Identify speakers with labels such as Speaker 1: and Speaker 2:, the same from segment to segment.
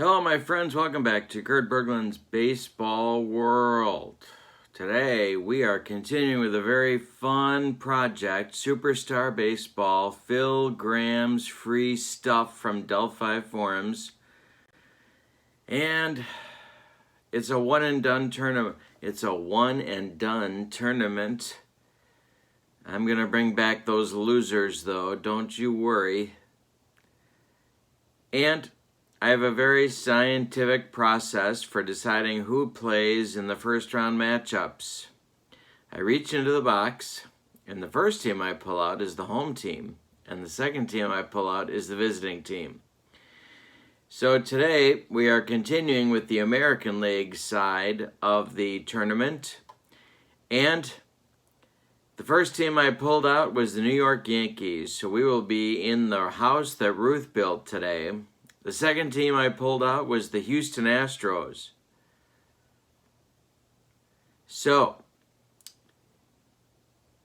Speaker 1: Hello, my friends. Welcome back to Kurt Berglund's Baseball World. Today, we are continuing with a very fun project, Superstar Baseball, Phil Graham's free stuff from Delphi Forums. And it's a one-and-done tournament. I'm going to bring back those losers, though. Don't you worry. And I have a very scientific process for deciding who plays in the first round matchups. I reach into the box, and the first team I pull out is the home team, and the second team I pull out is the visiting team. So today we are continuing with the American League side of the tournament, and the first team I pulled out was the New York Yankees, so we will be in the house that Ruth built today. The second team I pulled out was the Houston Astros. So,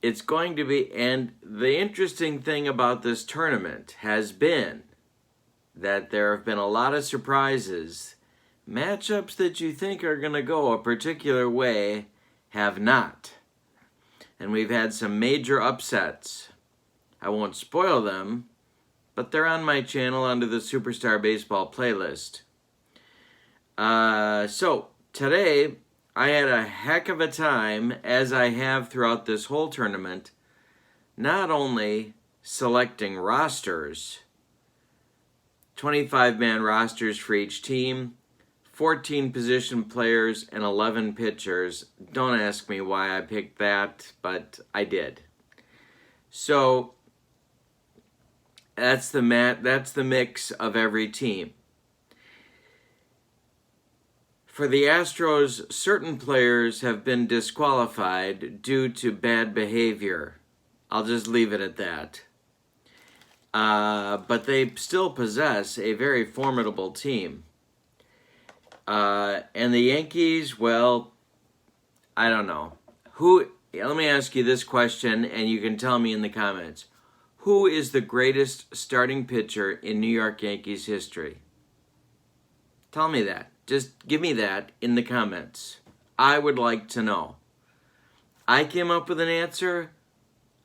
Speaker 1: it's going to be, and the interesting thing about this tournament has been that there have been a lot of surprises. Matchups that you think are going to go a particular way have not. And we've had some major upsets. I won't spoil them, but they're on my channel under the Superstar Baseball playlist. So, today, I had a heck of a time, as I have throughout this whole tournament, not only selecting rosters, 25-man rosters for each team, 14 position players, and 11 pitchers. Don't ask me why I picked that, but I did. So, that's the mix of every team. For the Astros, certain players have been disqualified due to bad behavior. I'll just leave it at that. But they still possess a very formidable team. And the Yankees, well, I don't know. Let me ask you this question, and you can tell me in the comments. Who is the greatest starting pitcher in New York Yankees history? Tell me that. Just give me that in the comments. I would like to know. I came up with an answer.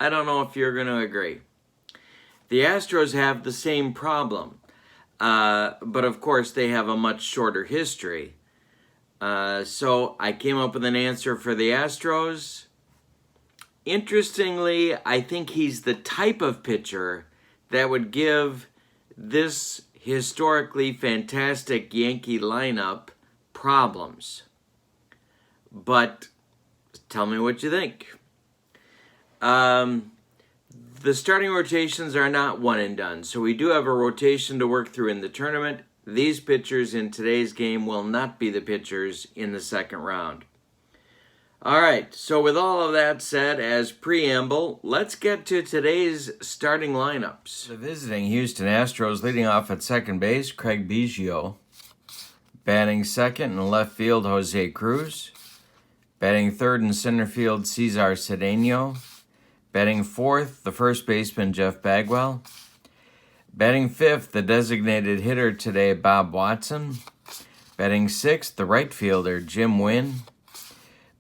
Speaker 1: I don't know if you're going to agree. The Astros have the same problem. But of course, they have a much shorter history. So I came up with an answer for the Astros. Interestingly, I think he's the type of pitcher that would give this historically fantastic Yankee lineup problems. But tell me what you think. The starting rotations are not one and done, so we do have a rotation to work through in the tournament. These pitchers in today's game will not be the pitchers in the second round. All right, so with all of that said, as preamble, let's get to today's starting lineups. The visiting Houston Astros leading off at second base, Craig Biggio. Batting second in left field, Jose Cruz. Batting third in center field, Cesar Cedeno. Batting fourth, the first baseman, Jeff Bagwell. Batting fifth, the designated hitter today, Bob Watson. Batting sixth, the right fielder, Jim Wynn.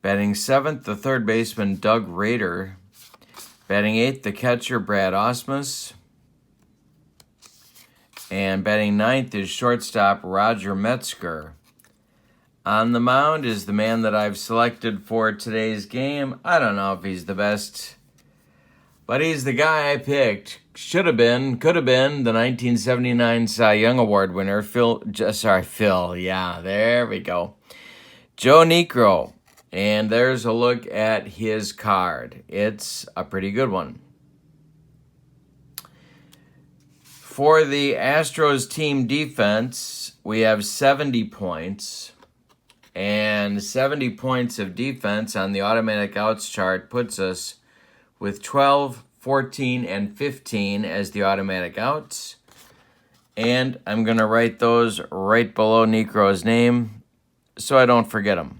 Speaker 1: Batting seventh, the third baseman, Doug Rader. Batting eighth, the catcher, Brad Ausmus. And batting ninth is shortstop, Roger Metzger. On the mound is the man that I've selected for today's game. I don't know if he's the best, but he's the guy I picked. Could have been the 1979 Cy Young Award winner, Phil. Yeah, there we go. J.Niekro. And there's a look at his card. It's a pretty good one. For the Astros team defense, we have 70 points. And 70 points of defense on the automatic outs chart puts us with 12, 14, and 15 as the automatic outs. And I'm going to write those right below Niekro's name so I don't forget them.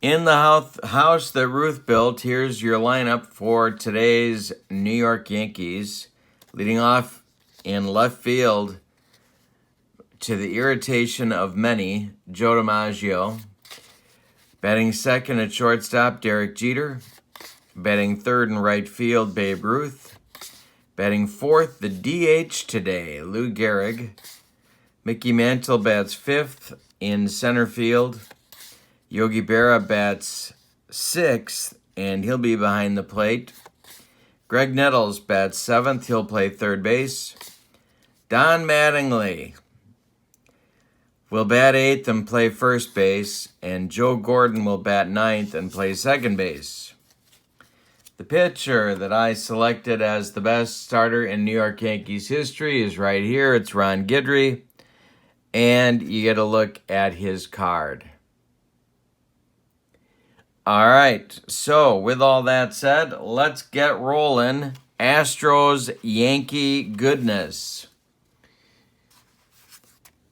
Speaker 1: In the house that Ruth built, here's your lineup for today's New York Yankees. Leading off in left field, to the irritation of many, Joe DiMaggio. Batting second at shortstop, Derek Jeter. Batting third in right field, Babe Ruth. Batting fourth, the DH today, Lou Gehrig. Mickey Mantle bats fifth in center field. Yogi Berra bats sixth, and he'll be behind the plate. Greg Nettles bats seventh. He'll play third base. Don Mattingly will bat eighth and play first base. And Joe Gordon will bat ninth and play second base. The pitcher that I selected as the best starter in New York Yankees history is right here. It's Ron Guidry. And you get a look at his card. All right, so with all that said, let's get rolling. Astros Yankee goodness.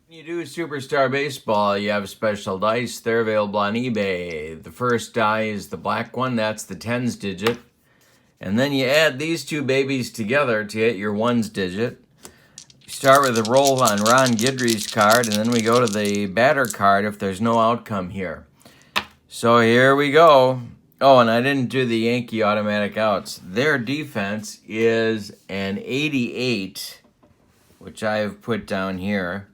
Speaker 1: When you do Superstar Baseball, you have special dice. They're available on eBay. The first die is the black one. That's the tens digit. And then you add these two babies together to get your ones digit. You start with a roll on Ron Guidry's card, and then we go to the batter card if there's no outcome here. So here we go. Oh, and I didn't do the Yankee automatic outs. Their defense is an 88, which I have put down here.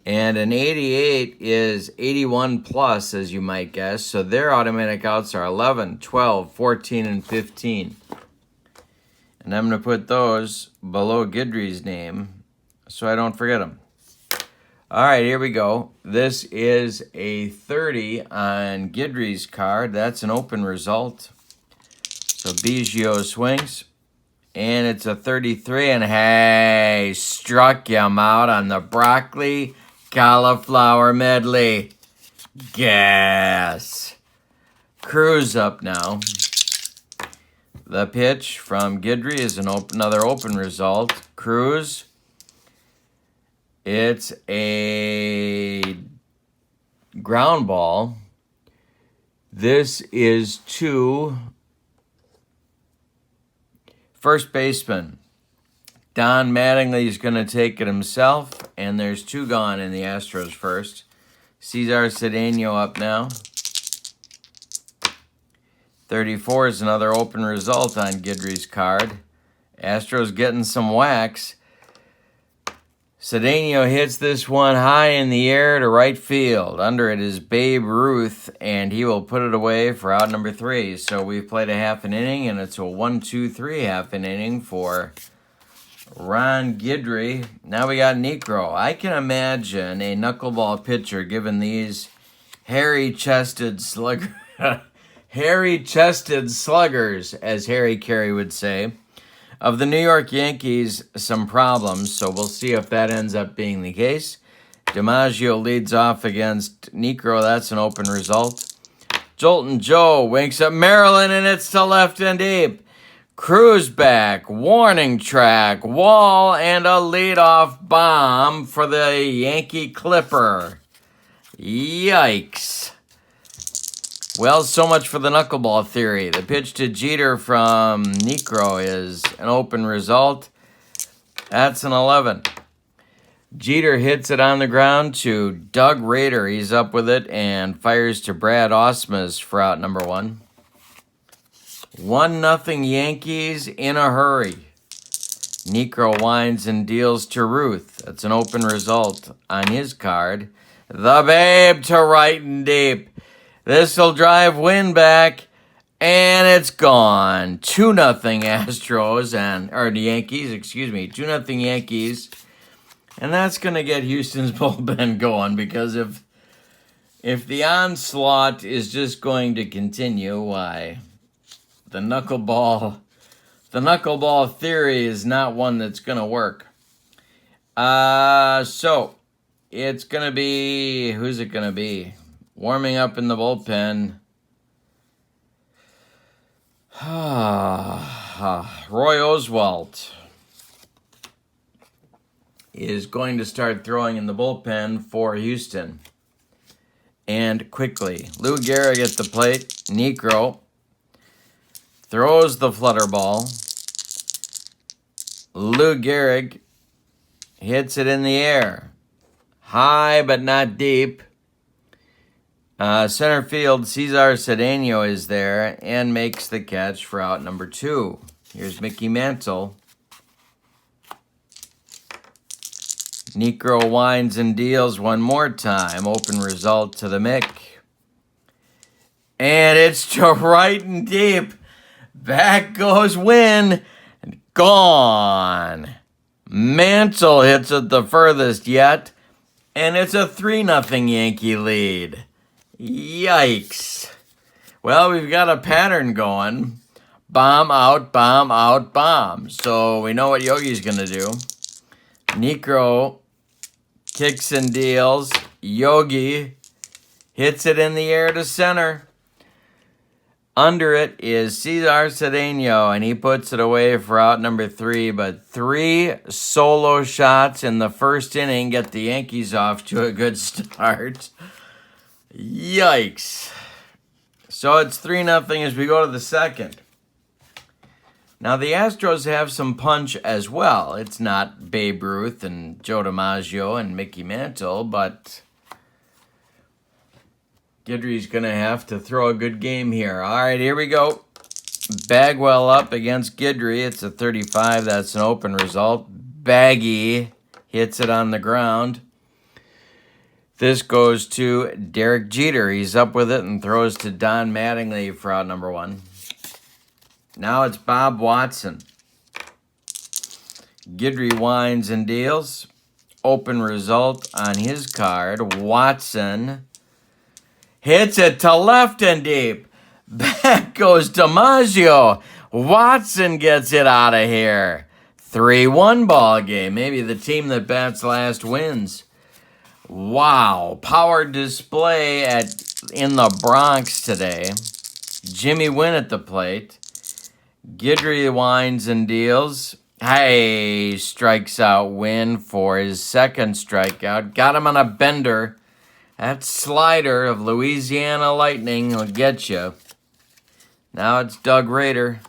Speaker 1: And an 88 is 81 plus, as you might guess. So their automatic outs are 11, 12, 14, and 15. And I'm going to put those below Guidry's name so I don't forget them. All right, here we go. This is a 30 on Guidry's card. That's an open result. So Biggio swings. And it's a 33. And hey, struck him out on the broccoli cauliflower medley. Gas. Cruz up now. The pitch from Guidry is another open result. Cruz. It's a ground ball. This is to first baseman. Don Mattingly is going to take it himself, and there's two gone in the Astros first. Cesar Cedeno up now. 34 is another open result on Guidry's card. Astros getting some wax. Cedeno hits this one high in the air to right field. Under it is Babe Ruth, and he will put it away for out number 3. So we've played a half an inning, and it's a 1-2-3 half an inning for Ron Guidry. Now we got Niekro. I can imagine a knuckleball pitcher given these hairy-chested sluggers, as Harry Carey would say, of the New York Yankees, some problems, so we'll see if that ends up being the case. DiMaggio leads off against Niekro. That's an open result. Jolton Joe winks at Maryland, and it's to left and deep. Cruz back, warning track, wall, and a leadoff bomb for the Yankee Clipper. Yikes. Well, so much for the knuckleball theory. The pitch to Jeter from Niekro is an open result. That's an 11. Jeter hits it on the ground to Doug Rader. He's up with it and fires to Brad Ausmus for out number 1. 1-0 Yankees in a hurry. Niekro winds and deals to Ruth. That's an open result on his card. The Babe to right and deep. This'll drive Wynn back, and it's gone. 2-0 Astros, or the Yankees, 2-0 Yankees. And that's going to get Houston's bullpen going, because if the onslaught is just going to continue, why, the knuckleball theory is not one that's going to work. So it's going to be, who's it going to be? Warming up in the bullpen. Roy Oswalt is going to start throwing in the bullpen for Houston. And quickly. Lou Gehrig at the plate. Niekro throws the flutter ball. Lou Gehrig hits it in the air. High but not deep. Center field, Cesar Cedeno is there and makes the catch for out number 2. Here's Mickey Mantle. Niekro winds and deals one more time. Open result to the Mick. And it's to right and deep. Back goes Wynn. Gone. Mantle hits it the furthest yet. And it's a 3-0 Yankee lead. Yikes. Well, we've got a pattern going. Bomb out, bomb out, bomb. So we know what Yogi's going to do. Niekro kicks and deals. Yogi hits it in the air to center. Under it is Cesar Cedeno, and he puts it away for out number 3. But 3 solo shots in the first inning get the Yankees off to a good start. Yikes. So it's 3-0 as we go to the second. Now the Astros have some punch as well. It's not Babe Ruth and Joe DiMaggio and Mickey Mantle, but Guidry's going to have to throw a good game here. All right, here we go. Bagwell up against Guidry. It's a 35. That's an open result. Baggy hits it on the ground. This goes to Derek Jeter. He's up with it and throws to Don Mattingly for out number 1. Now it's Bob Watson. Guidry winds and deals. Open result on his card. Watson hits it to left and deep. Back goes DiMaggio. Watson gets it out of here. 3-1 ball game. Maybe the team that bats last wins. Wow. Power display in the Bronx today. Jimmy Wynn at the plate. Guidry winds and deals. Hey, strikes out Wynn for his second strikeout. Got him on a bender. That slider of Louisiana Lightning will get you. Now it's Doug Rader.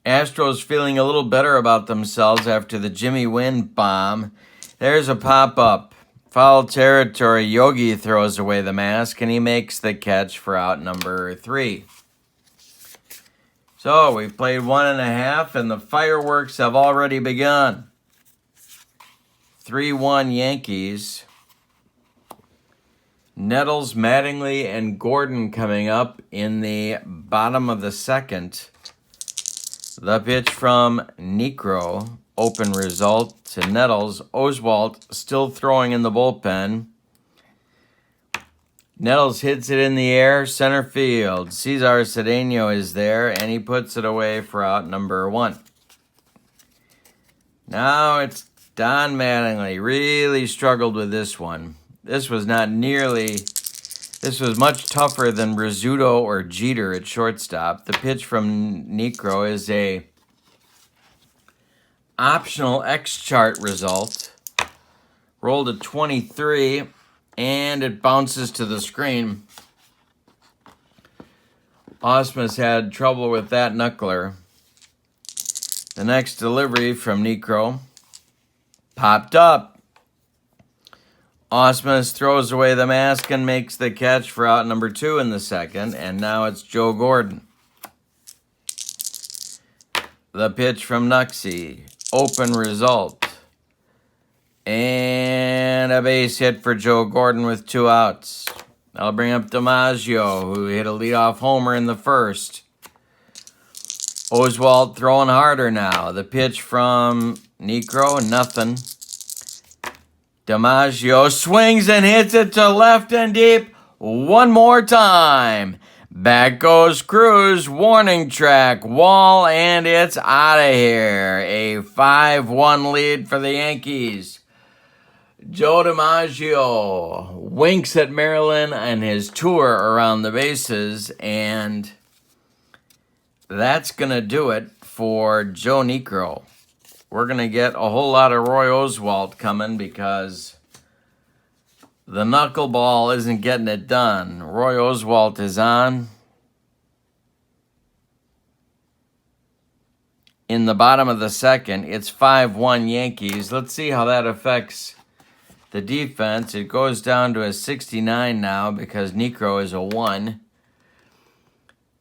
Speaker 1: Astros feeling a little better about themselves after the Jimmy Wynn bomb. There's a pop-up. Foul territory. Yogi throws away the mask, and he makes the catch for out number 3. So we've played 1.5, and the fireworks have already begun. 3-1 Yankees. Nettles, Mattingly, and Gordon coming up in the bottom of the second. The pitch from Niekro. Open result to Nettles. Oswalt still throwing in the bullpen. Nettles hits it in the air, center field. Cesar Cedeno is there, and he puts it away for out number 1. Now it's Don Mattingly. Really struggled with this one. This was much tougher than Rizzuto or Jeter at shortstop. The pitch from Niekro is a optional X-chart result. Rolled a 23. And it bounces to the screen. Osmus had trouble with that knuckler. The next delivery from Niekro popped up. Osmus throws away the mask and makes the catch for out number 2 in the second. And now it's Joe Gordon. The pitch from Nuxie. Open result. And a base hit for Joe Gordon with 2 outs. I'll bring up DiMaggio, who hit a leadoff homer in the first. Oswalt throwing harder now. The pitch from Niekro, nothing. DiMaggio swings and hits it to left and deep one more time. Back goes Cruz, warning track, wall, and it's out of here. A 5-1 lead for the Yankees. Joe DiMaggio winks at Maryland and his tour around the bases, and that's going to do it for Joe Niekro. We're going to get a whole lot of Roy Oswalt coming because the knuckleball isn't getting it done. Roy Oswalt is on. in the bottom of the second. It's 5-1 Yankees. Let's see how that affects the defense. It goes down to a 69 now because J.Niekro is a 1.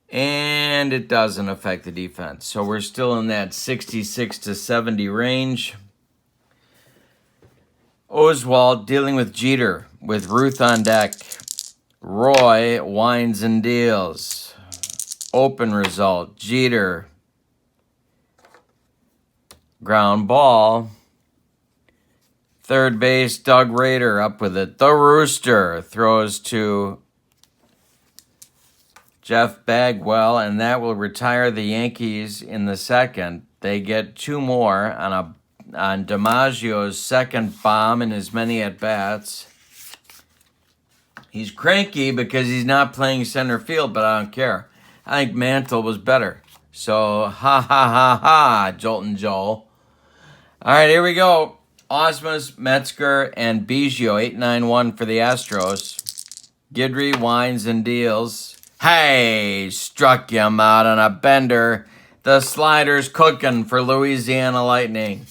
Speaker 1: And it doesn't affect the defense. So we're still in that 66 to 70 range. Oswalt dealing with Jeter with Ruth on deck. Roy winds and deals. Open result. Jeter. Ground ball. Third base, Doug Rader up with it. The Rooster throws to Jeff Bagwell, and that will retire the Yankees in the second. They get 2 more on DiMaggio's second bomb in as many at-bats. He's cranky because he's not playing center field, but I don't care. I think Mantle was better. So, ha, ha, ha, ha, Jolton Joel. All right, here we go. Osmus, Metzger, and Biggio, 8-9-1 for the Astros. Guidry winds and deals. Hey, struck him out on a bender. The slider's cooking for Louisiana Lightning.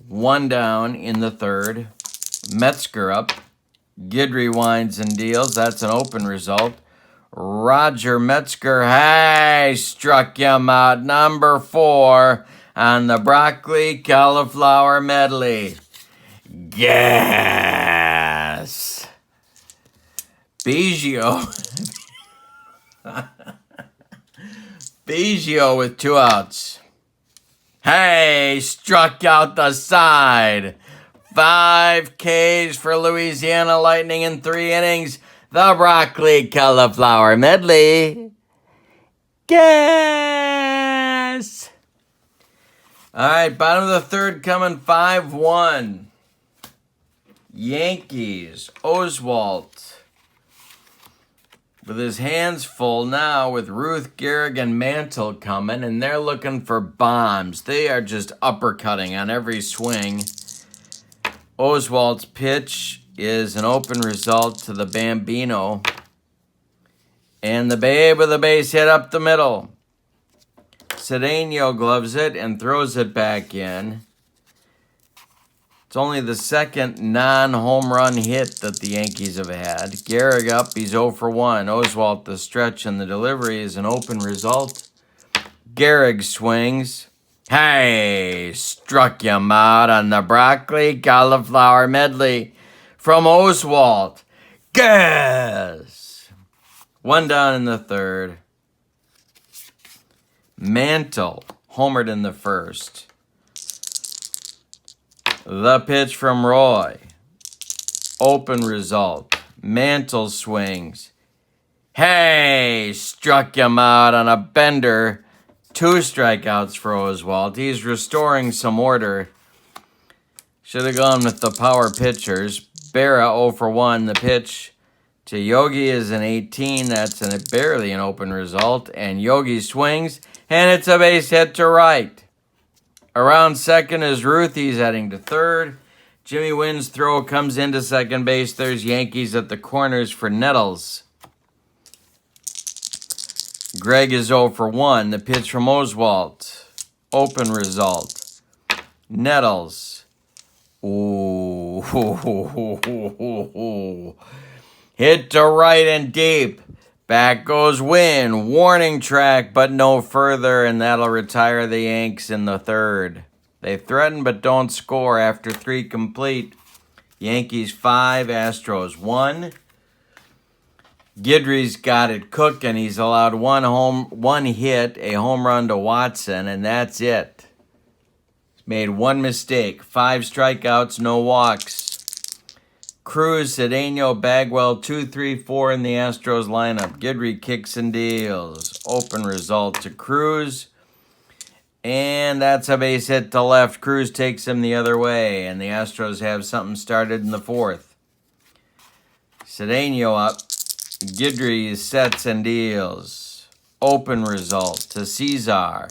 Speaker 1: 1 down in the third. Metzger up. Guidry winds and deals. That's an open result. Roger Metzger, hey, struck him out. Number 4 on the broccoli cauliflower medley. Yes. Biggio. Biggio with 2 outs. Hey, struck out the side. 5 Ks for Louisiana Lightning in 3 innings. The broccoli cauliflower medley. Yes. All right, bottom of the third coming 5-1. Yankees. Oswalt. With his hands full now with Ruth, Gehrig, and Mantle coming, and they're looking for bombs. They are just uppercutting on every swing. Oswalt's pitch is an open result to the Bambino. And the Babe with a base hit up the middle. Cedeno gloves it and throws it back in. It's only the second non-home run hit that the Yankees have had. Gehrig up, he's 0 for 1. Oswalt, the stretch and the delivery is an open result. Gehrig swings. Hey, struck him out on the broccoli cauliflower medley from Oswalt. Yes! 1 down in the third. Mantle homered in the first. The pitch from Roy. Open result. Mantle swings. Hey, struck him out on a bender. 2 strikeouts for Oswalt. He's restoring some order. Should have gone with the power pitchers. Berra 0 for 1. The pitch to Yogi is an 18. That's barely an open result. And Yogi swings, and it's a base hit to right. Around second is Ruth. He's heading to third. Jimmy Wynn's throw comes into second base. There's Yankees at the corners for Nettles. Greg is 0 for 1. The pitch from Oswalt. Open result. Nettles. Ooh. Hit to right and deep. Back goes Wynn. Warning track, but no further, and that'll retire the Yanks in the third. They threaten but don't score after 3 complete. Yankees 5, Astros 1. Guidry's got it cooking. He's allowed 1 hit, a home run to Watson, and that's it. He's made 1 mistake. 5 strikeouts, no walks. Cruz, Cedeno, Bagwell, 2, 3, 4 in the Astros lineup. Guidry kicks and deals. Open result to Cruz. And that's a base hit to left. Cruz takes him the other way. And the Astros have something started in the fourth. Cedeno up. Guidry sets and deals. Open result to Cesar.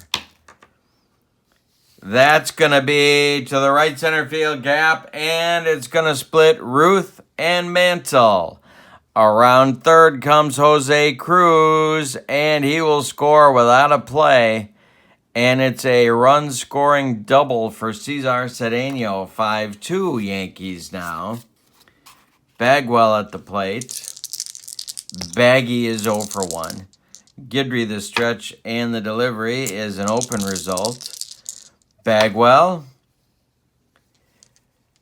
Speaker 1: That's going to be to the right center field gap, and it's going to split Ruth and Mantle. Around third comes Jose Cruz, and he will score without a play. And it's a run-scoring double for Cesar Cedeno. 5-2 Yankees now. Bagwell at the plate. Baggy is 0 for 1. Guidry, the stretch and the delivery is an open result. Bagwell.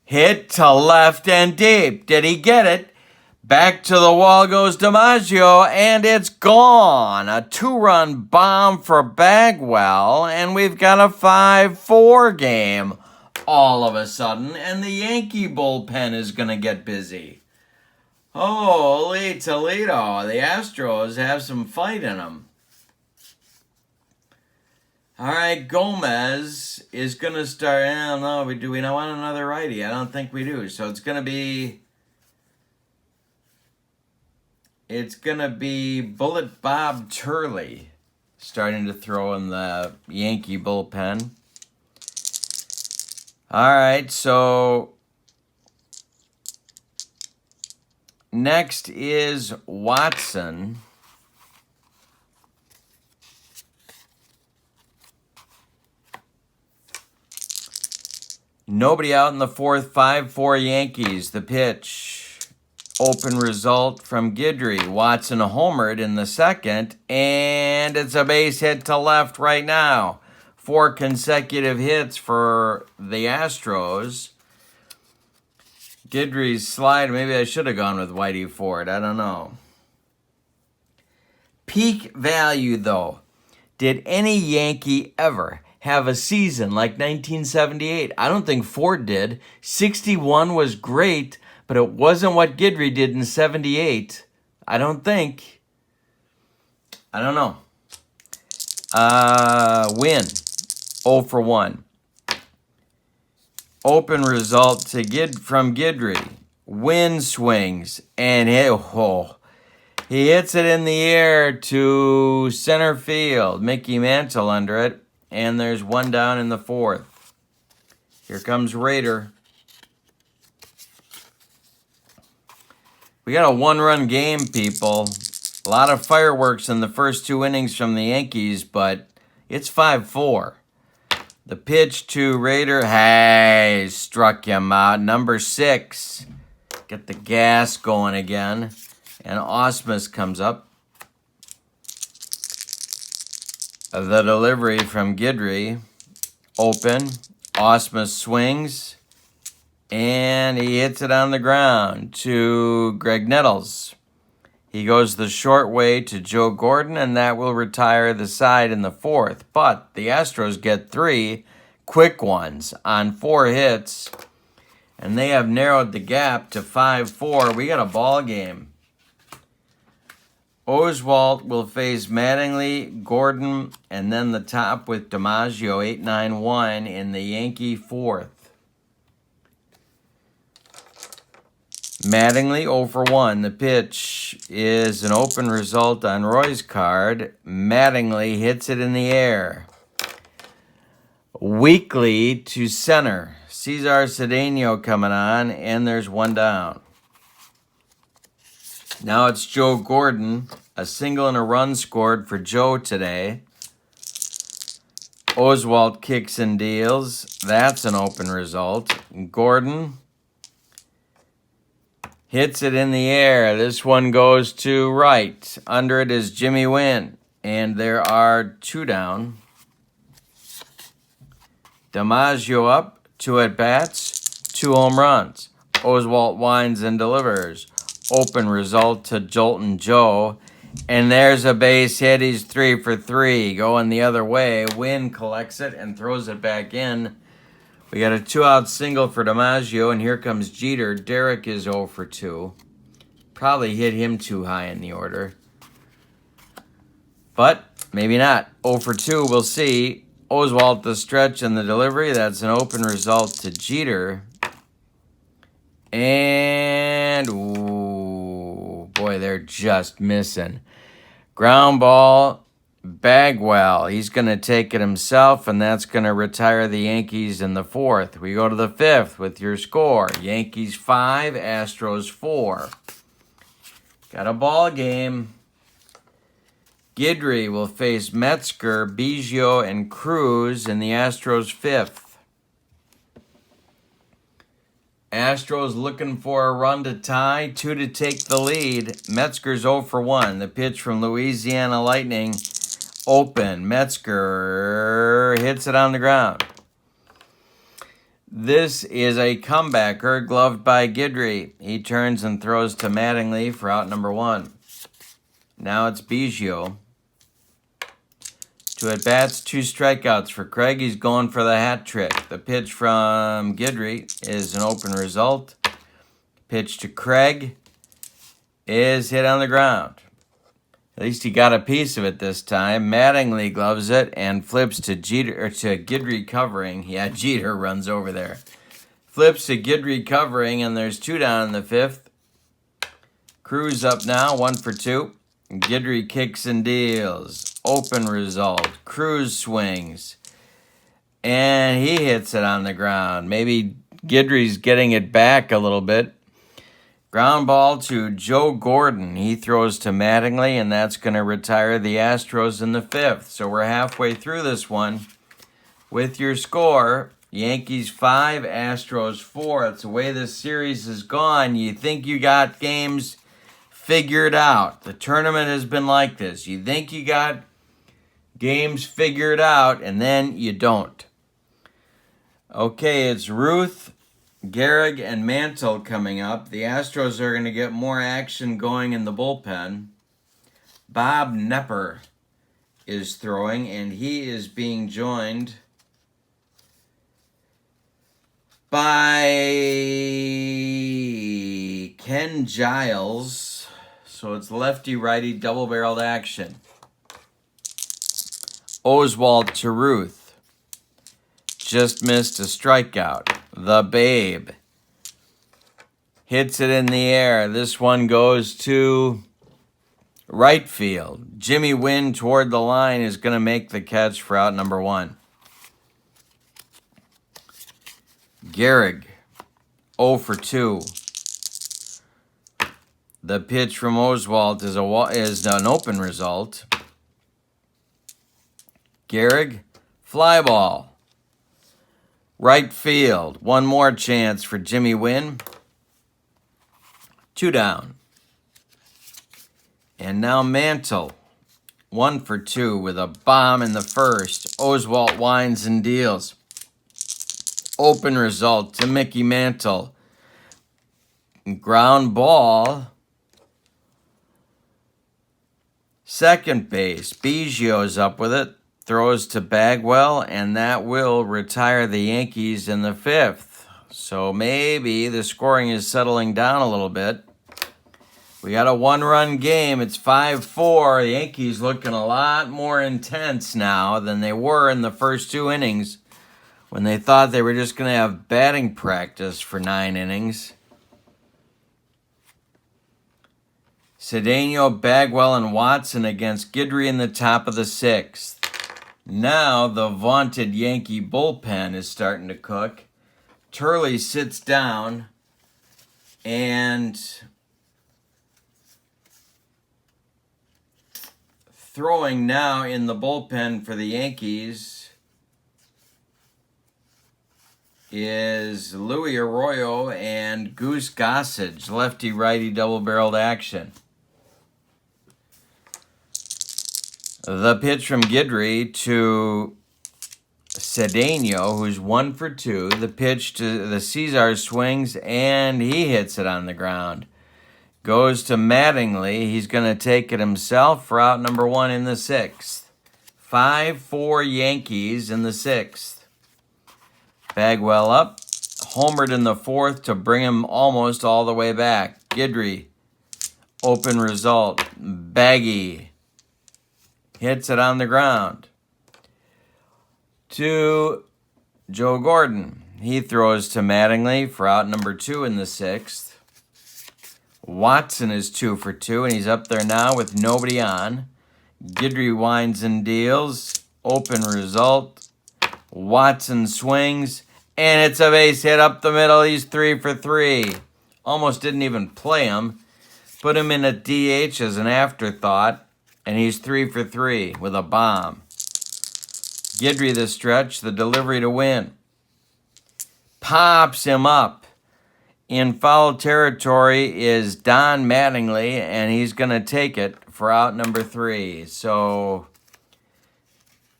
Speaker 1: Hit to left and deep. Did he get it? Back to the wall goes DiMaggio, and it's gone. A 2-run bomb for Bagwell, and we've got a 5-4 game all of a sudden, and the Yankee bullpen is going to get busy. Holy Toledo, the Astros have some fight in them. All right, Gomez is going to start. I don't know. Do we not want another righty? I don't think we do. So it's going to be Bullet Bob Turley starting to throw in the Yankee bullpen. All right, so next is Watson. Nobody out in the fourth. 5-4 Yankees. The pitch. Open result from Guidry. Watson homered in the second, and it's a base hit to left right now. 4 consecutive hits for the Astros. Guidry's slide. Maybe I should have gone with Whitey Ford. I don't know. Peak value, though. Did any Yankee ever have a season like 1978? I don't think Ford did. 61 was great, but it wasn't what Guidry did in 78. I don't think. I don't know. Win. 0 for 1. Open result from Guidry. Win swings, and he hits it in the air to center field. Mickey Mantle under it. And there's 1 down in the fourth. Here comes Raider. We got a 1-run game, people. A lot of fireworks in the first 2 innings from the Yankees, but it's 5-4. The pitch to Raider. Hey, struck him out. Number 6. Get the gas going again. And Osmus comes up. The delivery from Guidry. Open. Osmus swings. And he hits it on the ground to Greg Nettles. He goes the short way to Joe Gordon, and that will retire the side in the fourth. But the Astros get 3 quick ones on 4 hits, and they have narrowed the gap to 5-4. We got a ball game. Oswalt will face Mattingly, Gordon, and then the top with DiMaggio, 8-9-1 in the Yankee fourth. Mattingly 0 for 1. The pitch is an open result on Roy's card. Mattingly hits it in the air. Weekly to center. Cesar Cedeno coming on, and there's 1 down. Now it's Joe Gordon. A single and a run scored for Joe today. Oswalt kicks and deals. That's an open result. Gordon hits it in the air. This one goes to right. Under it is Jimmy Wynn. And there are 2 down. DiMaggio up. 2 at-bats. 2 home runs. Oswalt winds and delivers. Open result to Jolton Joe. And there's a base hit. He's 3 for 3. Going the other way. Wynn collects it and throws it back in. We got a 2-out single for DiMaggio, and here comes Jeter. Derek is 0 for 2. Probably hit him too high in the order. But maybe not. 0 for 2, we'll see. Oswalt the stretch and the delivery. That's an open result to Jeter. And, ooh, boy, they're just missing. Ground ball, Bagwell. He's going to take it himself, and that's going to retire the Yankees in the fourth. We go to the fifth with your score. Yankees 5, Astros 4. Got a ball game. Guidry will face Metzger, Biggio, and Cruz in the Astros' 5th. Astros looking for a run to tie, 2 to take the lead. Metzger's 0 for 1. The pitch from Louisiana Lightning, open. Metzger hits it on the ground. This is a comebacker gloved by Guidry. He turns and throws to Mattingly for out number 1. Now it's Biggio. 2 at-bats, 2 strikeouts for Craig. He's going for the hat trick. The pitch from Guidry is an open result. Pitch to Craig is hit on the ground. At least he got a piece of it this time. Mattingly gloves it and flips to Guidry covering. Yeah, Jeter runs over there. Flips to Guidry covering, and there's 2 down in the 5th. Cruz up now, 1 for 2. Guidry kicks and deals. Open result. Cruz swings. And he hits it on the ground. Maybe Guidry's getting it back a little bit. Ground ball to Joe Gordon. He throws to Mattingly, and that's going to retire the Astros in the 5th. So we're halfway through this one with your score. Yankees 5, Astros 4. That's the way this series has gone. You think you got games figured out. The tournament has been like this. You think you got games figured out, and then you don't. Okay, it's Ruth, Gehrig, and Mantle coming up. The Astros are going to get more action going in the bullpen. Bob Nepper is throwing, and he is being joined by Ken Giles. So it's lefty-righty double-barreled action. Oswald to Ruth. Just missed a strikeout. The Babe hits it in the air. This one goes to right field. Jimmy Wynn toward the line is going to make the catch for out number 1. Gehrig, 0 for 2. The pitch from Oswalt is an open result. Gehrig, fly ball. Right field. One more chance for Jimmy Wynn. 2 down. And now Mantle, 1 for 2 with a bomb in the 1st. Oswalt winds and deals. Open result to Mickey Mantle. Ground ball. Second base. Biggio's up with it. Throws to Bagwell, and that will retire the Yankees in the 5th. So maybe the scoring is settling down a little bit. We got a 1-run game. It's 5-4. The Yankees looking a lot more intense now than they were in the first 2 innings when they thought they were just going to have batting practice for 9 innings. Cedeno, Bagwell, and Watson against Guidry in the top of the 6th. Now the vaunted Yankee bullpen is starting to cook. Turley sits down, and throwing now in the bullpen for the Yankees is Louis Arroyo and Goose Gossage, lefty-righty double-barreled action. The pitch from Guidry to Cedeno, who's 1 for 2. The pitch to the Cesar swings, and he hits it on the ground. Goes to Mattingly. He's going to take it himself for out number 1 in the 6th. 5-4 Yankees in the 6th. Bagwell up. Homered in the 4th to bring him almost all the way back. Guidry, open result. Baggy hits it on the ground. To Joe Gordon. He throws to Mattingly for out number 2 in the 6th. Watson is 2 for 2, and he's up there now with nobody on. Guidry winds and deals. Open result. Watson swings, and it's a base hit up the middle. He's 3 for 3. Almost didn't even play him. Put him in a DH as an afterthought. and he's 3 for 3 with a bomb. Guidry the stretch, the delivery to win. Pops him up. In foul territory is Don Mattingly, and he's going to take it for out number 3. So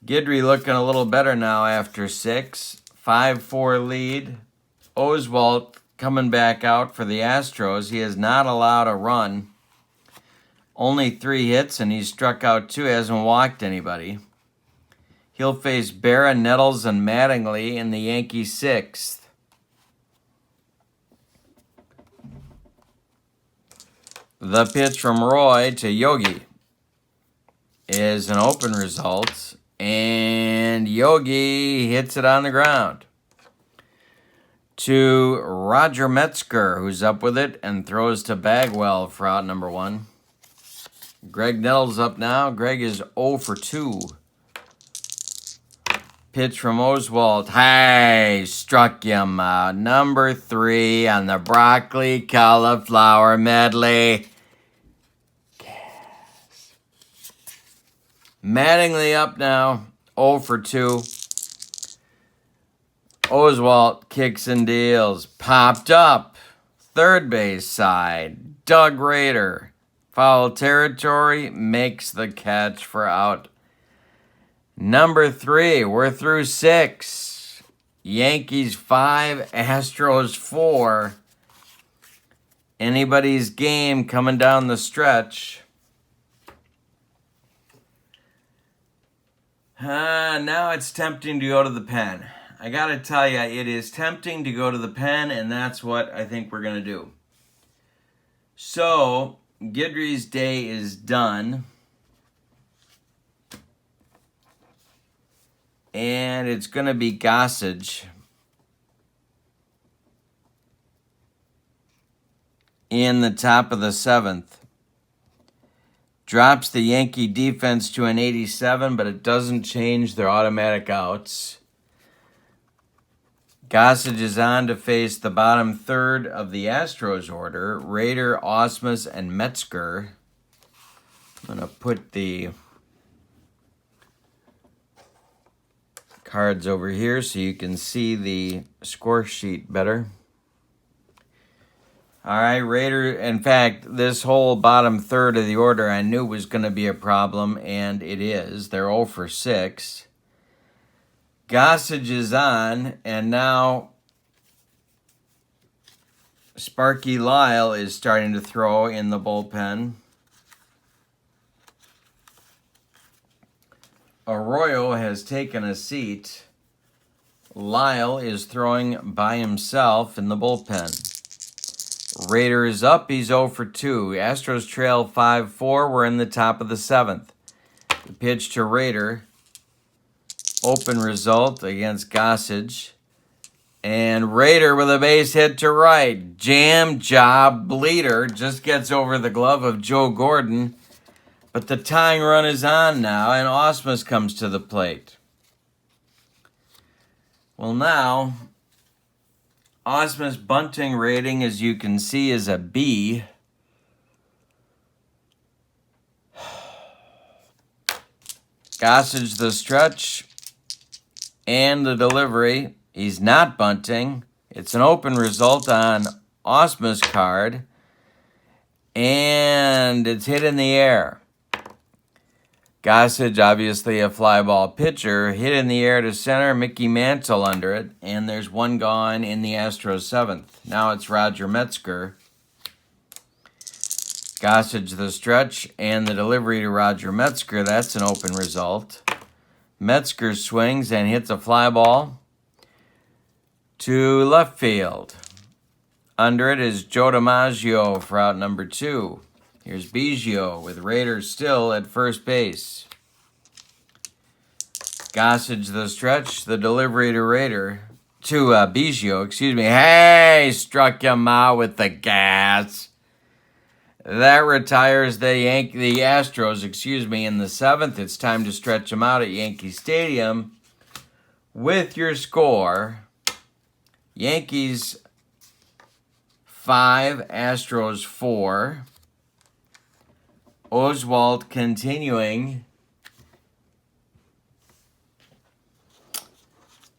Speaker 1: Guidry looking a little better now after 6. 5-4 lead. Oswalt coming back out for the Astros. He has not allowed a run. Only 3 hits, and he's struck out 2. Hasn't walked anybody. He'll face Berra, Nettles, and Mattingly in the Yankee 6th. The pitch from Roy to Yogi is an open result, and Yogi hits it on the ground. To Roger Metzger, who's up with it and throws to Bagwell for out number 1. Greg Nettles up now. Greg is 0 for 2. Pitch from Oswalt. Hey, struck him out. Number 3 on the broccoli cauliflower medley. Gas. Mattingly up now. 0 for 2. Oswalt kicks and deals. Popped up. Third base side. Doug Rader. Foul territory. Makes the catch for out number 3. We're through 6. Yankees 5. Astros 4. Anybody's game coming down the stretch. Now it's tempting to go to the pen. I gotta tell you, it is tempting to go to the pen, and that's what I think we're gonna do. So, Guidry's day is done. And it's gonna be Gossage in the top of the 7th. Drops the Yankee defense to an 87, but it doesn't change their automatic outs. Gossage is on to face the bottom third of the Astros order. Rader, Ausmus, and Metzger. I'm going to put the cards over here so you can see the score sheet better. All right, Rader. In fact, this whole bottom third of the order I knew was going to be a problem, and it is. They're 0 for 6. Gossage is on, and now Sparky Lyle is starting to throw in the bullpen. Arroyo has taken a seat. Lyle is throwing by himself in the bullpen. Rader is up. He's 0 for 2. Astros trail 5-4. We're in the top of the 7th. The pitch to Rader. Open result against Gossage. And Rader with a base hit to right. Jam job bleeder. Just gets over the glove of Joe Gordon. But the tying run is on now, and Ausmus comes to the plate. Well, now, Ausmus' bunting rating, as you can see, is a B. Gossage the stretch and the delivery. He's not bunting. It's an open result on Ausmus' card. And it's hit in the air. Gossage, obviously a fly ball pitcher, hit in the air to center, Mickey Mantle under it, and there's one gone in the Astros 7th. Now it's Roger Metzger. Gossage the stretch and the delivery to Roger Metzger. That's an open result. Metzger swings and hits a fly ball to left field. Under it is Joe DiMaggio for out number 2. Here's Biggio with Rader still at first base. Gossage the stretch, the delivery to Biggio, Hey, struck him out with the gas. That retires the Astros, in the 7th. It's time to stretch them out at Yankee Stadium with your score. Yankees 5, Astros 4. Oswalt continuing.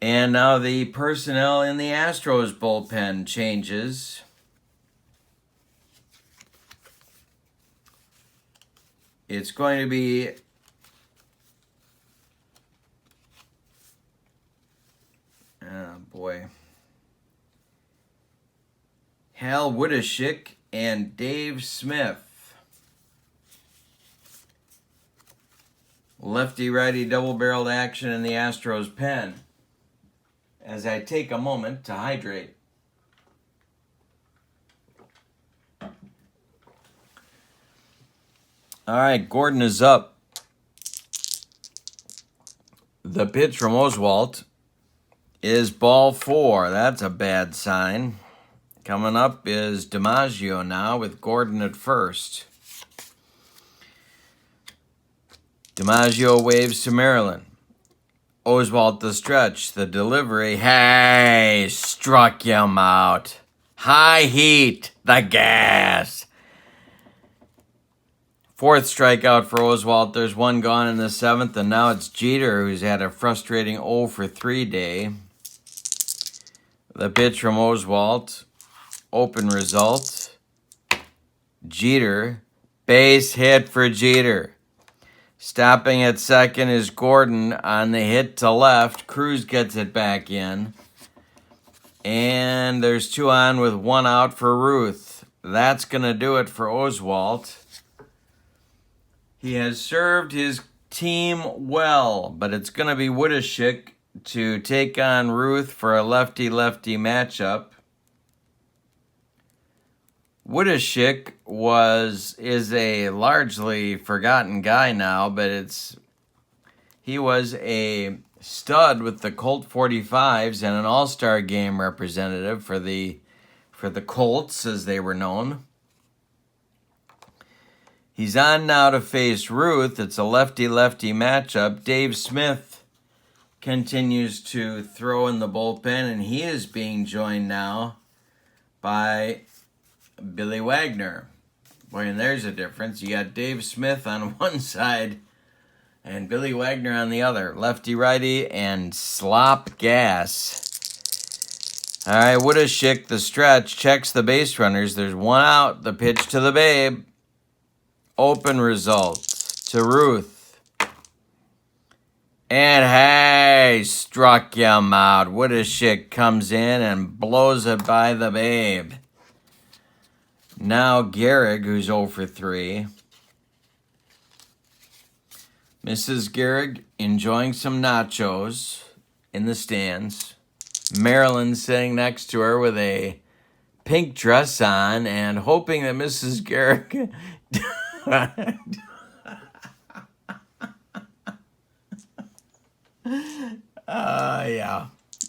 Speaker 1: And now the personnel in the Astros bullpen changes. It's going to be Hal Woodishick and Dave Smith. Lefty-righty double-barreled action in the Astros pen. As I take a moment to hydrate. All right, Gordon is up. The pitch from Oswalt is ball 4. That's a bad sign. Coming up is DiMaggio now with Gordon at first. DiMaggio waves to Maryland. Oswalt the stretch. The delivery. Hey, struck him out. High heat. The gas. 4th strikeout for Oswalt. There's 1 gone in the 7th, and now it's Jeter who's had a frustrating 0 for 3 day. The pitch from Oswalt. Open result. Jeter. Base hit for Jeter. Stopping at second is Gordon on the hit to left. Cruz gets it back in. And there's 2 on with 1 out for Ruth. That's going to do it for Oswalt. He has served his team well, but it's going to be Woodishick to take on Ruth for a lefty-lefty matchup. Woodishick is a largely forgotten guy now, but he was a stud with the Colt 45s and an All-Star Game representative for the Colts, as they were known. He's on now to face Ruth. It's a lefty-lefty matchup. Dave Smith continues to throw in the bullpen, and he is being joined now by Billy Wagner. Boy, and there's a difference. You got Dave Smith on one side and Billy Wagner on the other. Lefty-righty and slop gas. All right, Woodishick, the stretch, checks the base runners. There's 1 out. The pitch to the Babe. Open result to Ruth. And hey, struck him out. Woodishick comes in and blows it by the Babe. Now Gehrig, who's 0 for 3. Mrs. Gehrig enjoying some nachos in the stands. Marilyn sitting next to her with a pink dress on and hoping that Mrs. Gehrig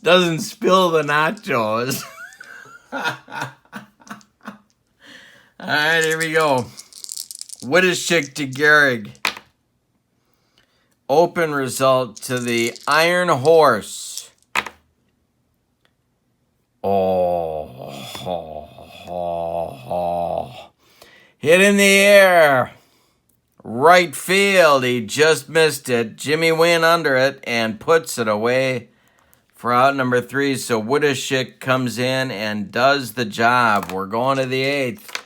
Speaker 1: doesn't spill the nachos. All right, here we go. Woodishick to Gehrig. Open result to the Iron Horse. Hit in the air. Right field. He just missed it. Jimmy Wynn under it and puts it away for out number 3. So Woodishick comes in and does the job. We're going to the 8th.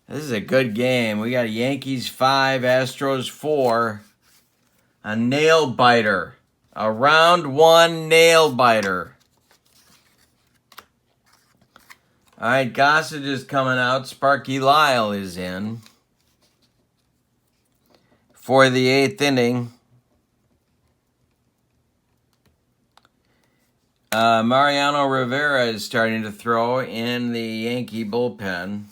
Speaker 1: This is a good game. We got Yankees 5, Astros 4. A nail biter. A round 1 nail biter. All right, Gossage is coming out. Sparky Lyle is in for the 8th inning. Mariano Rivera is starting to throw in the Yankee bullpen.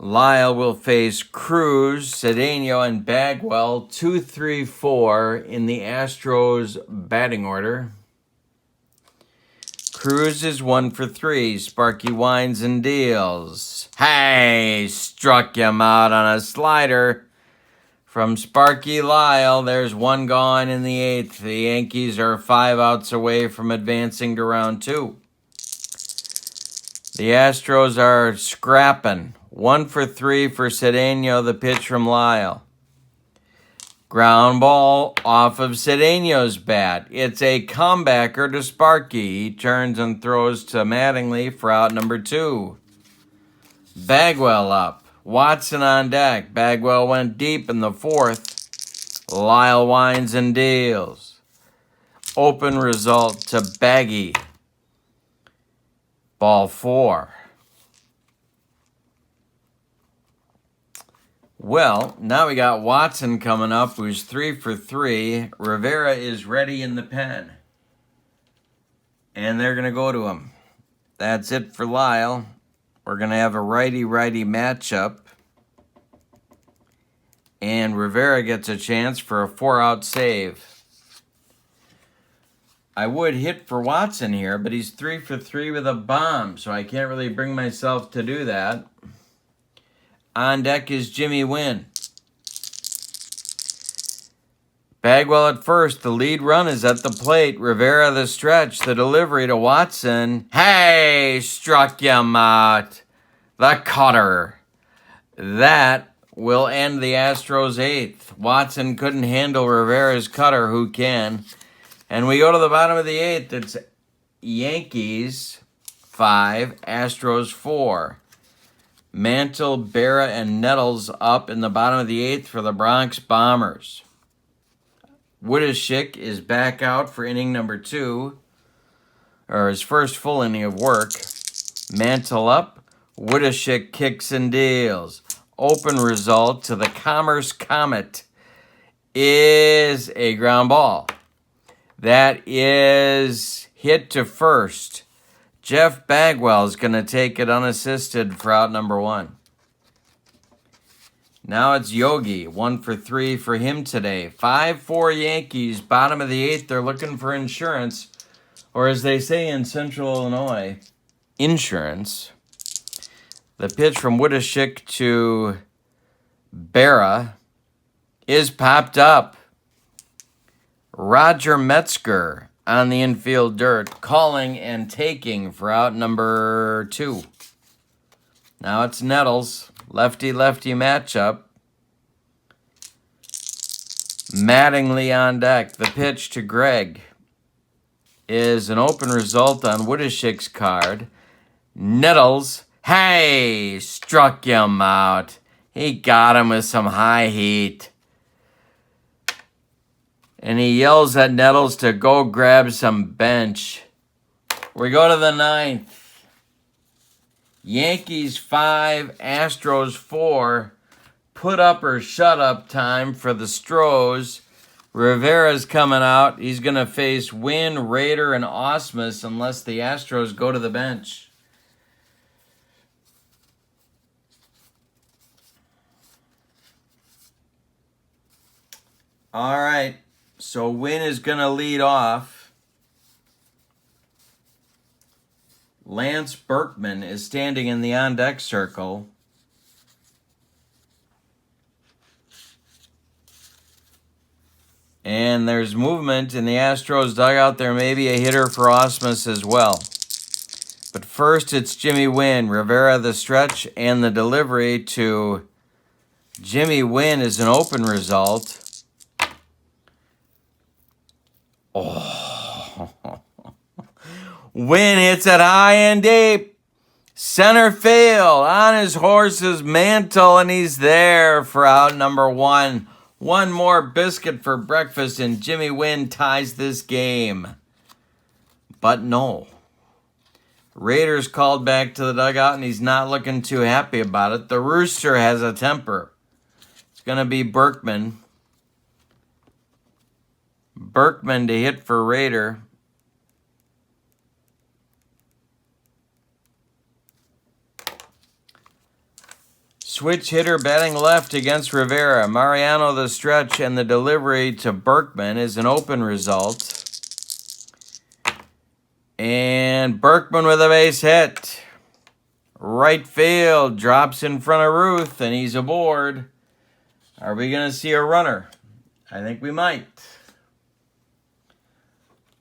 Speaker 1: Lyle will face Cruz, Cedeno, and Bagwell, 2, 3, 4 in the Astros batting order. Cruz is 1 for 3. Sparky winds and deals. Hey, struck him out on a slider from Sparky Lyle. There's 1 gone in the 8th. The Yankees are 5 outs away from advancing to round 2. The Astros are scrapping. 1 for 3 for Cedeno, the pitch from Lyle. Ground ball off of Cedeno's bat. It's a comebacker to Sparky. He turns and throws to Mattingly for out number 2. Bagwell up. Watson on deck. Bagwell went deep in the 4th. Lyle winds and deals. Open result to Baggy. Ball 4. Well, now we got Watson coming up, who's 3 for 3. Rivera is ready in the pen. And they're going to go to him. That's it for Lyle. We're going to have a righty-righty matchup. And Rivera gets a chance for a 4-out save. I would hit for Watson here, but he's 3 for 3 with a bomb, so I can't really bring myself to do that. On deck is Jimmy Wynn. Bagwell at first. The lead run is at the plate. Rivera the stretch. The delivery to Watson. Hey, struck him out. The cutter. That will end the Astros' 8th. Watson couldn't handle Rivera's cutter. Who can? And we go to the bottom of the 8th. It's Yankees 5, Astros 4. Mantle, Berra, and Nettles up in the bottom of the 8th for the Bronx Bombers. Woodashick is back out for inning number 2, or his first full inning of work. Mantle up. Woodashick kicks and deals. Open result to the Commerce Comet is a ground ball. That is hit to first. Jeff Bagwell is going to take it unassisted for out number 1. Now it's Yogi. 1 for 3 for him today. 5-4 Yankees. Bottom of the 8th. They're looking for insurance. Or as they say in Central Illinois, insurance. The pitch from Woodashick to Berra is popped up. Roger Metzger on the infield dirt, calling and taking for out number 2. Now it's Nettles, lefty-lefty matchup. Mattingly on deck. The pitch to Greg is an open result on Woodashick's card. Nettles, hey, struck him out. He got him with some high heat. And he yells at Nettles to go grab some bench. We go to the 9th. Yankees 5, Astros 4. Put up or shut up time for the Stros. Rivera's coming out. He's going to face Wynn, Rader, and Osmus unless the Astros go to the bench. All right. So Wynn is going to lead off. Lance Berkman is standing in the on-deck circle. And there's movement in the Astros dugout. There may be a hitter for Osmus as well. But first, it's Jimmy Wynn. Rivera the stretch and the delivery to Jimmy Wynn is an open result. Oh. Wynn hits it high and deep. Center field on his horse's mantle, and he's there for out number 1. One more biscuit for breakfast, and Jimmy Wynn ties this game. But no. Raiders called back to the dugout, and he's not looking too happy about it. The Rooster has a temper. It's going to be Berkman. Berkman to hit for Rader. Switch hitter batting left against Rivera. Mariano the stretch and the delivery to Berkman is an open result. And Berkman with a base hit. Right field drops in front of Ruth and he's aboard. Are we going to see a runner? I think we might.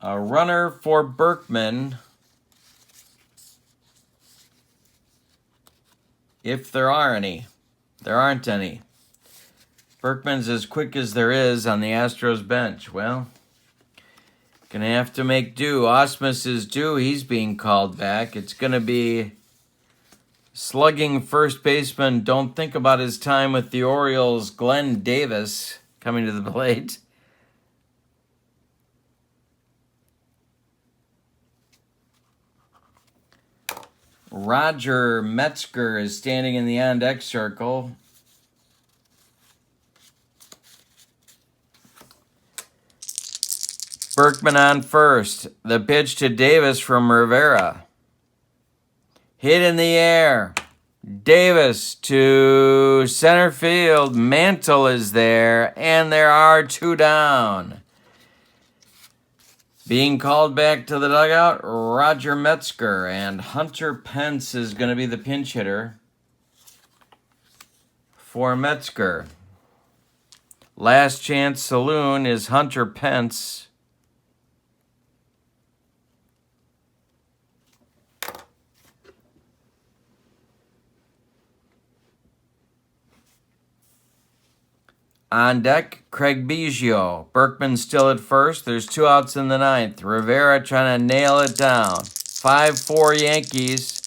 Speaker 1: A runner for Berkman. if there are any. There aren't any. Berkman's as quick as there is on the Astros bench. Well, gonna have to make do. Osmus is due. He's being called back. It's gonna be slugging first baseman. Don't think about his time with the Orioles. Glenn Davis coming to the plate. Roger Metzger is standing in the on-deck circle. Berkman on first. The pitch to Davis from Rivera. Hit in the air. Davis to center field. Mantle is there, and there are 2 down. Being called back to the dugout, Roger Metzger, and Hunter Pence is going to be the pinch hitter for Metzger. Last Chance Saloon is Hunter Pence. On deck, Craig Biggio. Berkman still at first. There's 2 outs in the 9th. Rivera trying to nail it down. 5-4 Yankees.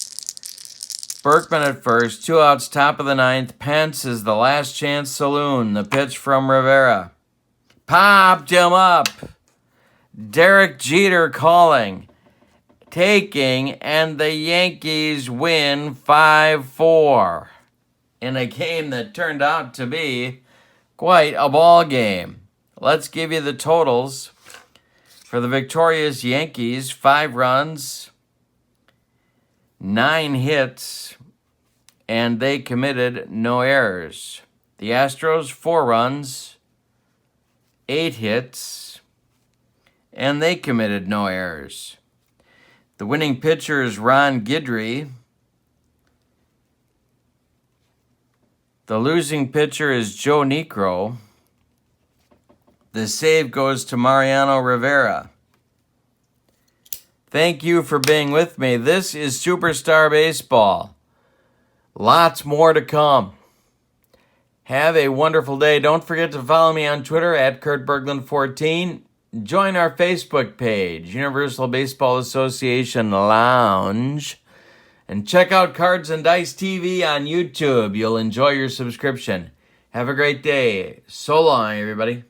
Speaker 1: Berkman at first. 2 outs, top of the 9th. Pence is the Last Chance Saloon. The pitch from Rivera. Popped him up. Derek Jeter calling. Taking, and the Yankees win 5-4. In a game that turned out to be quite a ball game. Let's give you the totals for the victorious Yankees. 5 runs, 9 hits, and they committed no errors. The Astros, 4 runs, 8 hits, and they committed no errors. The winning pitcher is Ron Guidry. The losing pitcher is J.Niekro. The save goes to Mariano Rivera. Thank you for being with me. This is Superstar Baseball. Lots more to come. Have a wonderful day. Don't forget to follow me on Twitter at KurtBerglund14. Join our Facebook page, Universal Baseball Association Lounge. And check out Cards and Dice TV on YouTube. You'll enjoy your subscription. Have a great day. So long, everybody.